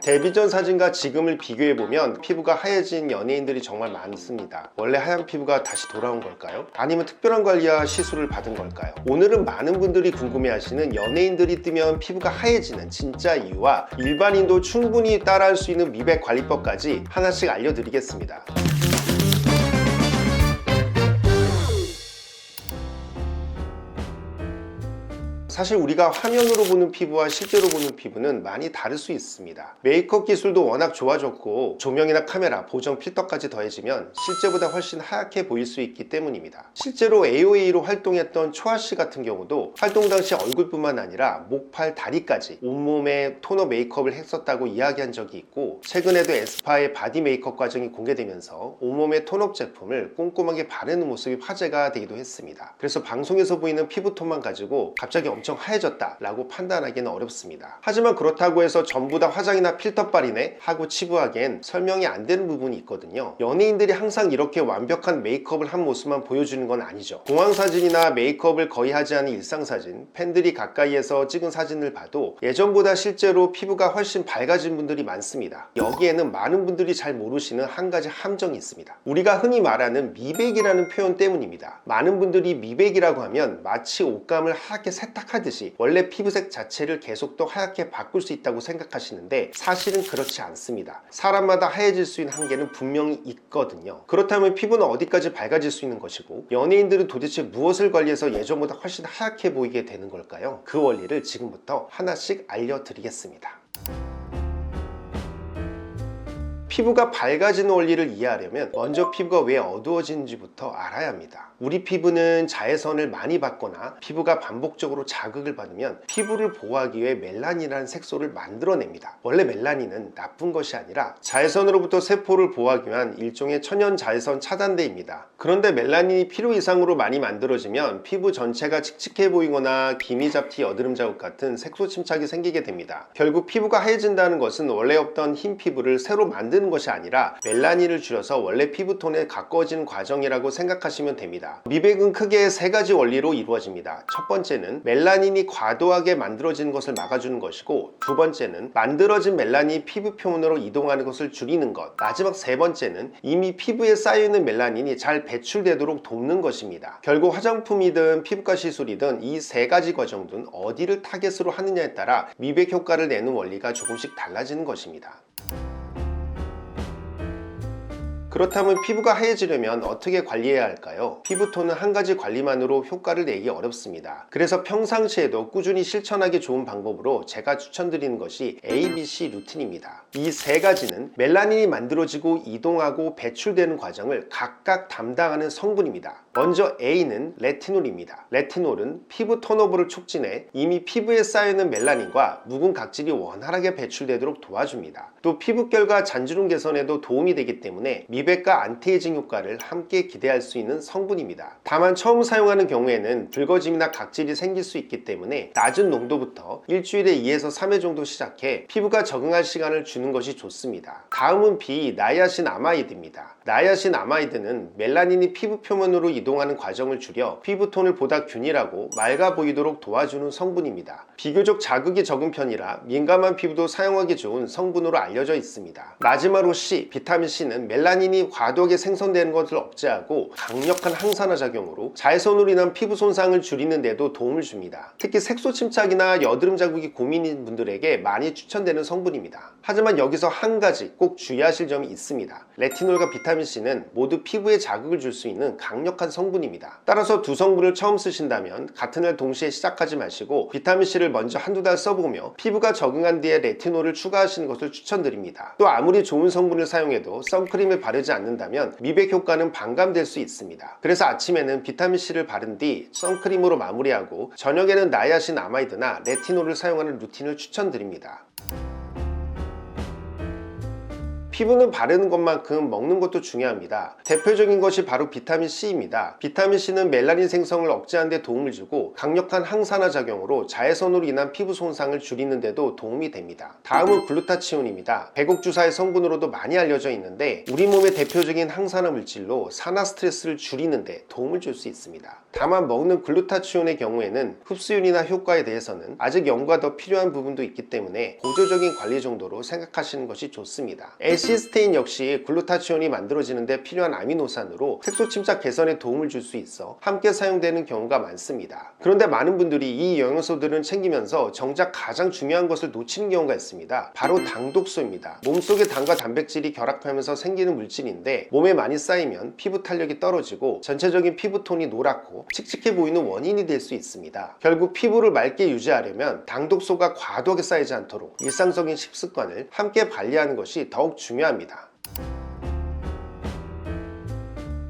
데뷔 전 사진과 지금을 비교해보면 피부가 하얘진 연예인들이 정말 많습니다. 원래 하얀 피부가 다시 돌아온 걸까요? 아니면 특별한 관리와 시술을 받은 걸까요? 오늘은 많은 분들이 궁금해하시는 연예인들이 뜨면 피부가 하얘지는 진짜 이유와 일반인도 충분히 따라할 수 있는 미백 관리법까지 하나씩 알려드리겠습니다. 사실 우리가 화면으로 보는 피부와 실제로 보는 피부는 많이 다를 수 있습니다. 메이크업 기술도 워낙 좋아졌고 조명이나 카메라, 보정 필터까지 더해지면 실제보다 훨씬 하얗게 보일 수 있기 때문입니다. 실제로 AOA로 활동했던 초아씨 같은 경우도 활동 당시 얼굴뿐만 아니라 목, 팔, 다리까지 온몸에 토너 메이크업을 했었다고 이야기한 적이 있고, 최근에도 에스파의 바디 메이크업 과정이 공개되면서 온몸에 톤업 제품을 꼼꼼하게 바르는 모습이 화제가 되기도 했습니다. 그래서 방송에서 보이는 피부톤만 가지고 갑자기 엄청 하얘졌다 라고 판단하기는 어렵습니다. 하지만 그렇다고 해서 전부 다 화장이나 필터빨이네 하고 치부하기엔 설명이 안 되는 부분이 있거든요. 연예인들이 항상 이렇게 완벽한 메이크업을 한 모습만 보여주는 건 아니죠. 공황사진이나 메이크업을 거의 하지 않은 일상사진, 팬들이 가까이에서 찍은 사진을 봐도 예전보다 실제로 피부가 훨씬 밝아진 분들이 많습니다. 여기에는 많은 분들이 잘 모르시는 한 가지 함정이 있습니다. 우리가 흔히 말하는 미백이라는 표현 때문입니다. 많은 분들이 미백이라고 하면 마치 옷감을 하얗게 세탁하듯이 원래 피부색 자체를 계속 또 하얗게 바꿀 수 있다고 생각하시는데 사실은 그렇지 않습니다. 사람마다 하얘질 수 있는 한계는 분명히 있거든요. 그렇다면 피부는 어디까지 밝아질 수 있는 것이고, 연예인들은 도대체 무엇을 관리해서 예전보다 훨씬 하얗게 보이게 되는 걸까요? 그 원리를 지금부터 하나씩 알려드리겠습니다. 피부가 밝아지는 원리를 이해하려면 먼저 피부가 왜 어두워지는지부터 알아야 합니다. 우리 피부는 자외선을 많이 받거나 피부가 반복적으로 자극을 받으면 피부를 보호하기 위해 멜라닌이라는 색소를 만들어냅니다. 원래 멜라닌은 나쁜 것이 아니라 자외선으로부터 세포를 보호하기 위한 일종의 천연 자외선 차단제입니다. 그런데 멜라닌이 필요 이상으로 많이 만들어지면 피부 전체가 칙칙해 보이거나 기미잡티, 여드름 자국 같은 색소 침착이 생기게 됩니다. 결국 피부가 하얘진다는 것은 원래 없던 흰 피부를 새로 만드는 것이 아니라 멜라닌을 줄여서 원래 피부톤에 가까워지는 과정이라고 생각하시면 됩니다. 미백은 크게 세 가지 원리로 이루어집니다. 첫 번째는 멜라닌이 과도하게 만들어지는 것을 막아주는 것이고, 두 번째는 만들어진 멜라닌이 피부 표면으로 이동하는 것을 줄이는 것, 마지막 세 번째는 이미 피부에 쌓여있는 멜라닌이 잘 배출되도록 돕는 것입니다. 결국 화장품이든 피부과 시술이든 이 세 가지 과정 중 어디를 타겟으로 하느냐에 따라 미백 효과를 내는 원리가 조금씩 달라지는 것입니다. 그렇다면 피부가 하얘지려면 어떻게 관리해야 할까요? 피부톤은 한 가지 관리만으로 효과를 내기 어렵습니다. 그래서 평상시에도 꾸준히 실천하기 좋은 방법으로 제가 추천드리는 것이 ABC 루틴입니다. 이 세 가지는 멜라닌이 만들어지고 이동하고 배출되는 과정을 각각 담당하는 성분입니다. 먼저 A는 레티놀입니다. 레티놀은 피부 턴오버를 촉진해 이미 피부에 쌓여있는 멜라닌과 묵은 각질이 원활하게 배출되도록 도와줍니다. 또 피부결과 잔주름 개선에도 도움이 되기 때문에 미백과 안티에이징 효과를 함께 기대할 수 있는 성분입니다. 다만 처음 사용하는 경우에는 붉어짐이나 각질이 생길 수 있기 때문에 낮은 농도부터 일주일에 2에서 3회 정도 시작해 피부가 적응할 시간을 주는 것이 좋습니다. 다음은 B, 나이아신 아마이드입니다. 나이아신 아마이드는 멜라닌이 피부 표면으로 이동하는 과정을 줄여 피부톤을 보다 균일하고 맑아 보이도록 도와주는 성분입니다. 비교적 자극이 적은 편이라 민감한 피부도 사용하기 좋은 성분으로 알려져 있습니다. 마지막으로 C, 비타민 C는 멜라닌이 과도하게 생성되는 것을 억제하고 강력한 항산화 작용으로 자외선으로 인한 피부 손상을 줄이는 데도 도움을 줍니다. 특히 색소 침착이나 여드름 자국이 고민인 분들에게 많이 추천되는 성분입니다. 하지만 여기서 한 가지 꼭 주의하실 점이 있습니다. 레티놀과 비타민 C는 모두 피부에 자극을 줄 수 있는 강력한 성분입니다. 따라서 두 성분을 처음 쓰신다면 같은 날 동시에 시작하지 마시고 비타민 C를 먼저 한두 달 써보며 피부가 적응한 뒤에 레티놀을 추가하시는 것을 추천드립니다. 또 아무리 좋은 성분을 사용해도 선크림을 바르지 않는다면 미백 효과는 반감될 수 있습니다. 그래서 아침에는 비타민 C를 바른 뒤 선크림으로 마무리하고 저녁에는 나이아신 아마이드나 레티놀을 사용하는 루틴을 추천드립니다. 피부는 바르는 것만큼 먹는 것도 중요합니다. 대표적인 것이 바로 비타민 C입니다. 비타민 C는 멜라닌 생성을 억제하는 데 도움을 주고 강력한 항산화 작용으로 자외선으로 인한 피부 손상을 줄이는 데도 도움이 됩니다. 다음은 글루타치온입니다. 배곡주사의 성분으로도 많이 알려져 있는데 우리 몸의 대표적인 항산화 물질로 산화 스트레스를 줄이는 데 도움을 줄 수 있습니다. 다만 먹는 글루타치온의 경우에는 흡수율이나 효과에 대해서는 아직 연구가 더 필요한 부분도 있기 때문에 보조적인 관리 정도로 생각하시는 것이 좋습니다. L시스테인 역시 글루타치온이 만들어지는데 필요한 아미노산으로 색소 침착 개선에 도움을 줄 수 있어 함께 사용되는 경우가 많습니다. 그런데 많은 분들이 이 영양소들은 챙기면서 정작 가장 중요한 것을 놓치는 경우가 있습니다. 바로 당독소입니다. 몸속의 당과 단백질이 결합하면서 생기는 물질인데 몸에 많이 쌓이면 피부 탄력이 떨어지고 전체적인 피부톤이 노랗고 칙칙해 보이는 원인이 될 수 있습니다. 결국 피부를 맑게 유지하려면 당독소가 과도하게 쌓이지 않도록 일상적인 식습관을 함께 관리하는 것이 더욱 중요합니다.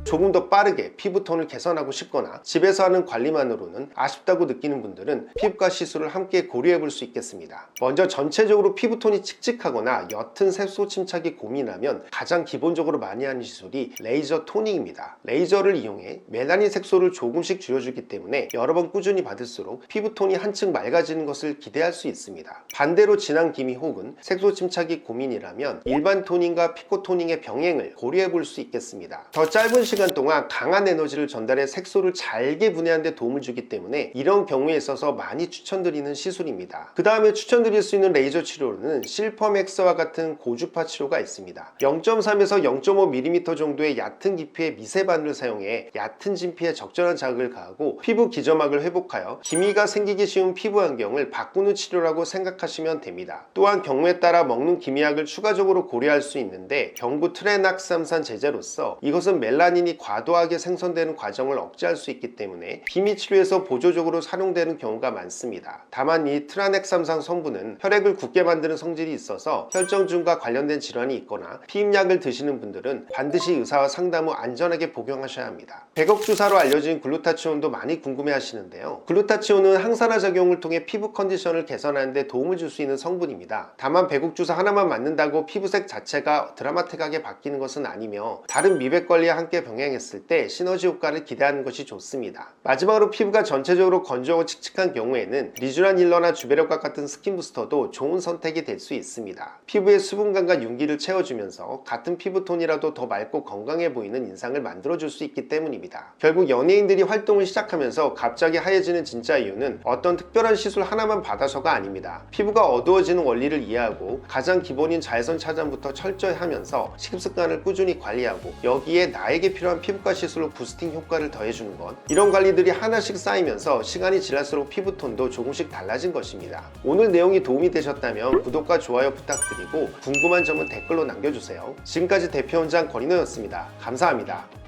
조금 더 빠르게 피부톤을 개선하고 싶거나 집에서 하는 관리만으로는 아쉽다고 느끼는 분들은 피부과 시술을 함께 고려해 볼 수 있겠습니다. 먼저 전체적으로 피부톤이 칙칙하거나 옅은 색소 침착이 고민하면 가장 기본적으로 많이 하는 시술이 레이저 토닝입니다. 레이저를 이용해 멜라닌 색소를 조금씩 줄여주기 때문에 여러 번 꾸준히 받을수록 피부톤이 한층 맑아지는 것을 기대할 수 있습니다. 반대로 진한 기미 혹은 색소 침착이 고민이라면 일반 토닝과 피코 토닝의 병행을 고려해 볼 수 있겠습니다. 더 짧은 시간 동안 강한 에너지를 전달해 색소를 잘게 분해하는 데 도움을 주기 때문에 이런 경우에 있어서 많이 추천드리는 시술입니다. 그 다음에 추천드릴 수 있는 레이저 치료로는 실퍼맥스와 같은 고주파 치료가 있습니다. 0.3에서 0.5mm 정도의 얕은 깊이의 미세바늘을 사용해 얕은 진피에 적절한 자극을 가하고 피부 기저막을 회복하여 기미가 생기기 쉬운 피부 환경을 바꾸는 치료라고 생각하시면 됩니다. 또한 경우에 따라 먹는 기미약을 추가적으로 고려할 수 있는데 경구 트레낙삼산 제제로서 이것은 멜라닌이 과도하게 생성되는 과정을 억제할 수 있기 때문에 기미 치료에서 보조적으로 사용되는 경우가 많습니다. 다만 이 트라넥삼산 성분은 혈액을 굳게 만드는 성질이 있어서 혈정증과 관련된 질환이 있거나 피임약을 드시는 분들은 반드시 의사와 상담 후 안전하게 복용하셔야 합니다. 백옥주사로 알려진 글루타치온도 많이 궁금해 하시는데요. 글루타치온은 항산화 작용을 통해 피부 컨디션을 개선하는 데 도움을 줄 수 있는 성분입니다. 다만 백옥주사 하나만 맞는다고 피부색 자체가 드라마틱하게 바뀌는 것은 아니며 다른 미백 관리와 함께 병행했을 때 시너지 효과를 기대하는 것이 좋습니다. 마지막으로 피부가 전체적으로 건조하고 칙칙한 경우에는 리쥬란 힐러나 주베력과 같은 스킨 부스터도 좋은 선택이 될 수 있습니다. 피부의 수분감과 윤기를 채워주면서 같은 피부톤이라도 더 맑고 건강해 보이는 인상을 만들어줄 수 있기 때문입니다. 결국 연예인들이 활동을 시작하면서 갑자기 하얘지는 진짜 이유는 어떤 특별한 시술 하나만 받아서가 아닙니다. 피부가 어두워지는 원리를 이해하고 가장 기본인 자외선 차단부터 철저히 하면서 식습관을 꾸준히 관리하고 여기에 나에게 필요한 피부과 시술로 부스팅 효과를 더해주는 것, 이런 관리들이 하나씩 쌓이면서 시간이 지날수록 피부톤도 조금씩 달라진 것입니다. 오늘 내용이 도움이 되셨다면 구독과 좋아요 부탁드리고 궁금한 점은 댓글로 남겨주세요. 지금까지 대표원장 권인호였습니다. 감사합니다.